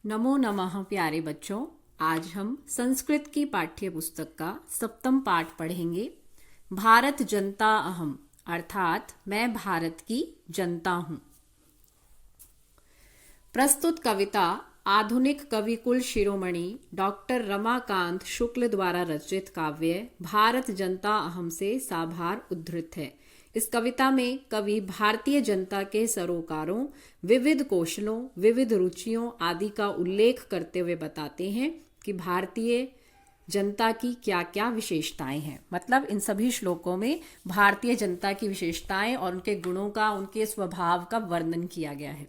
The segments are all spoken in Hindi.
नमो नमः प्यारे बच्चों। आज हम संस्कृत की पाठ्य पुस्तक का 7वां पाठ पढ़ेंगे। भारत जनता अहम, अर्थात मैं भारत की जनता हूं। प्रस्तुत कविता आधुनिक कविकुल शिरोमणि डॉक्टर रमाकांत शुक्ल द्वारा रचित काव्य भारत जनता अहम से साभार उद्धृत है। इस कविता में कवि भारतीय जनता के सरोकारों, विविध कौशलों, विविध रुचियों आदि का उल्लेख करते हुए बताते हैं कि भारतीय जनता की क्या क्या विशेषताएं हैं। मतलब इन सभी श्लोकों में भारतीय जनता की विशेषताएं और उनके गुणों का, उनके स्वभाव का वर्णन किया गया है।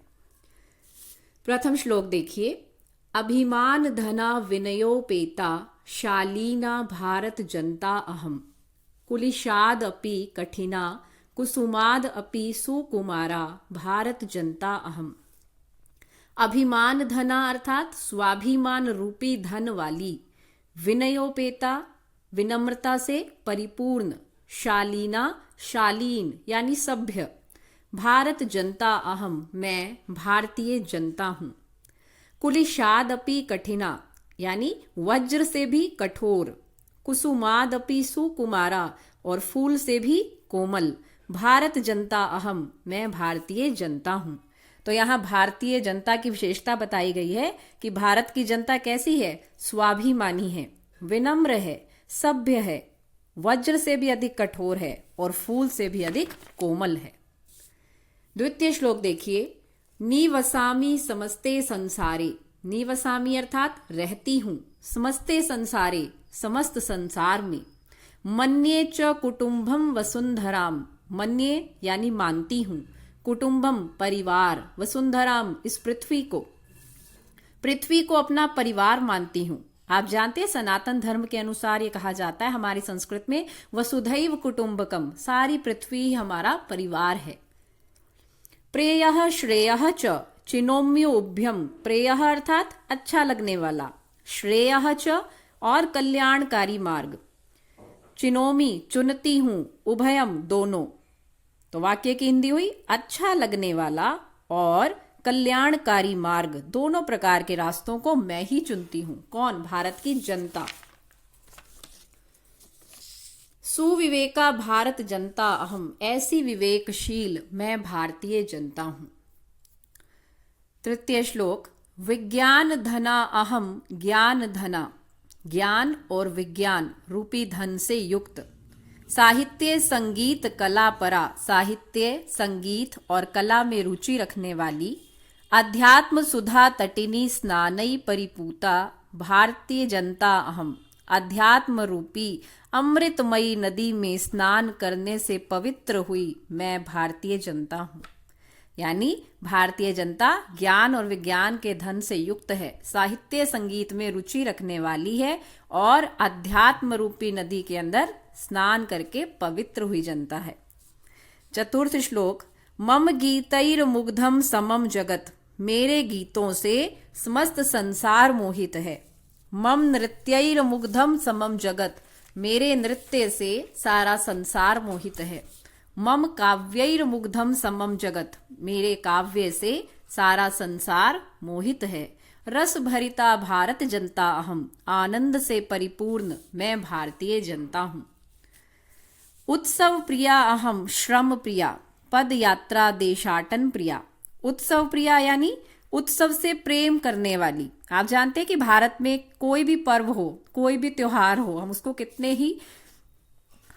प्रथम श्लोक देखिए। अभिमान धना विनयोपेता शालीना भारत जनता अहम, कुलिशाद अपि कठिना कुसुमाद अपि सुकुमारा भारत जनता अहम। अभिमान धना अर्थात स्वाभिमान रूपी धन वाली, विनयोपेता विनम्रता से परिपूर्ण, शालीना शालीन यानी सभ्य, भारत जनता अहम मैं भारतीय जनता हूं। कुलिशाद अपि कठिना यानी वज्र से भी कठोर, कुसुमाद अपि सुकुमारा और फूल से भी कोमल, भारत जनता अहम मैं भारतीय जनता हूं। तो यहाँ भारतीय जनता की विशेषता बताई गई है कि भारत की जनता कैसी है? स्वाभिमानी है, विनम्र है, सभ्य है, वज्र से भी अधिक कठोर है और फूल से भी अधिक कोमल है। द्वितीय श्लोक देखिए। निवसामि समस्ते संसारे, निवसामि अर्थात रहती हूं, समस्ते संसारे समस्त संसार में, मन्ये च कुटुंबम वसुंधराम, मन्ये यानी मानती हूं, कुटुंबम परिवार, वसुंधराम इस पृथ्वी को अपना परिवार मानती हूं। आप जानते हैं सनातन धर्म के अनुसार ये कहा जाता है हमारी संस्कृत में वसुधैव कुटुंबकम, सारी पृथ्वी हमारा परिवार है। प्रेयः श्रेयः च चिनोम्योभ्यम, प्रेयः अर्थात अच्छा लगने वाला, श्रेयः च और कल्याणकारी मार्ग, चिनोमी चुनती हूं, उभयम दोनों। तो वाक्य की हिंदी हुई अच्छा लगने वाला और कल्याणकारी मार्ग, दोनों प्रकार के रास्तों को मैं ही चुनती हूं। कौन? भारत की जनता। सुविवेका भारत जनता अहम, ऐसी विवेकशील मैं भारतीय जनता हूं। तृतीय श्लोक। विज्ञान धना अहम ज्ञान धना, ज्ञान और विज्ञान रूपी धन से युक्त, साहित्य संगीत कला परा, साहित्य संगीत और कला में रुचि रखने वाली, अध्यात्म सुधा तटिनी स्नानई परिपूता भारतीय जनता अहम, अध्यात्म रूपी अमृतमयी नदी में स्नान करने से पवित्र हुई मैं भारतीय जनता हूं। यानी भारतीय जनता ज्ञान और विज्ञान के धन से युक्त है, साहित्य संगीत में रुचि रखने वाली है और अध्यात्म रूपी नदी के अंदर स्नान करके पवित्र हुई जनता है। चतुर्थ श्लोक। मम गीतैर मुग्धम समम जगत, मेरे गीतों से समस्त संसार मोहित है। मम नृत्यैर मुग्धम समम जगत, मेरे नृत्य से सारा संसार मोहित है। मम काव्यैर मुग्धम समम जगत, मेरे काव्य से सारा संसार मोहित है। रस भरिता भारत जनता अहम, आनंद से परिपूर्ण मैं भारतीय जनता हूं। उत्सव प्रिया अहम श्रम प्रिया, पद यात्रा देशाटन प्रिया, उत्सव प्रिया यानी उत्सव से प्रेम करने वाली। आप जानते हैं कि भारत में कोई भी पर्व हो, कोई भी त्योहार हो, हम उसको कितने ही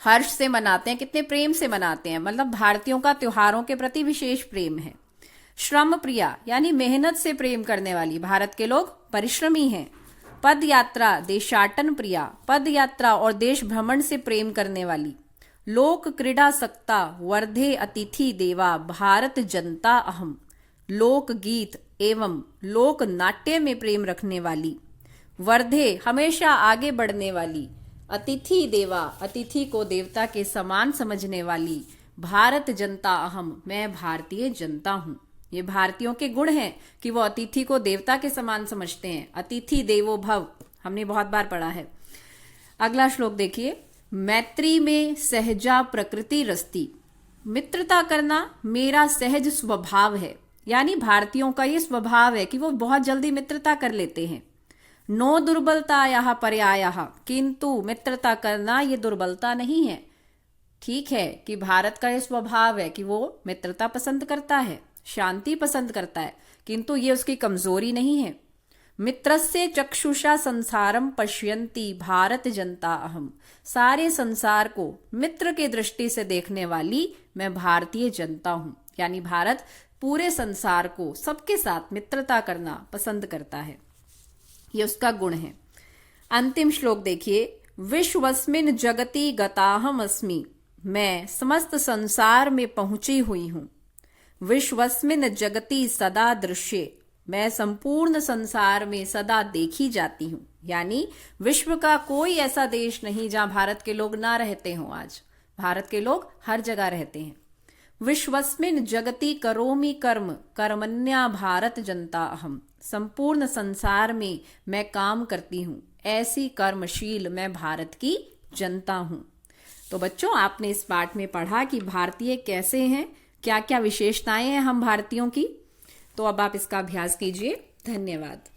हर्ष से मनाते हैं, कितने प्रेम से मनाते हैं। मतलब भारतीयों का त्योहारों के प्रति विशेष प्रेम है। श्रम प्रिया यानी मेहनत से प्रेम करने वाली, भारत के लोग परिश्रमी हैं। पद यात्रा देशाटन प्रिया, पद यात्रा और देश भ्रमण से प्रेम करने वाली। लोक क्रीड़ा सक्ता वर्धे अतिथि देवा भारत जनता अहम, लोक गीत एवं लोक नाट्य में प्रेम रखने वाली। वर्धे हमेशा आगे बढ़ने वाली, अतिथि देवा अतिथि को देवता के समान समझने वाली, भारत जनता अहम मैं भारतीय जनता हूं। ये भारतीयों के गुण हैं कि वो अतिथि को देवता के समान समझते हैं। अतिथि देवो भव हमने बहुत बार पढ़ा है। अगला श्लोक देखिए। मैत्री में सहजा प्रकृति रस्ती, मित्रता करना मेरा सहज स्वभाव है। यानी भारतीयों का ये स्वभाव है कि वो बहुत जल्दी मित्रता कर लेते हैं। नो दुर्बलता यह पर्याय, किंतु मित्रता करना ये दुर्बलता नहीं है। ठीक है कि भारत का ये स्वभाव है कि वो मित्रता पसंद करता है, शांति पसंद करता है, किंतु ये उसकी कमजोरी नहीं है। मित्रस्य चक्षुषा संसारम पश्यन्ति भारत जनता अहम, सारे संसार को मित्र के दृष्टि से देखने वाली मैं भारतीय जनता हूं। यानी भारत पूरे संसार को सबके साथ मित्रता करना पसंद करता है, ये उसका गुण है। अंतिम श्लोक देखिए, विश्वस्मिन जगति गताहम अस्मि, मैं समस्त संसार में पहुंची हुई हूं। विश्वस्मिन जगति सदा दृश्ये, मैं संपूर्ण संसार में सदा देखी जाती हूं। यानी विश्व का कोई ऐसा देश नहीं जहां भारत के लोग ना रहते हों। आज भारत के लोग हर जगह रहते हैं। विश्वस्मिन जगति करोमि कर्म कर्मण्या भारत जनता अहम, संपूर्ण संसार में मैं काम करती हूं, ऐसी कर्मशील मैं भारत की जनता हूं। तो बच्चों, आपने इस पाठ में पढ़ा कि भारतीय कैसे हैं, क्या क्या विशेषताएं हैं हम भारतीयों की। तो अब आप इसका अभ्यास कीजिए। धन्यवाद।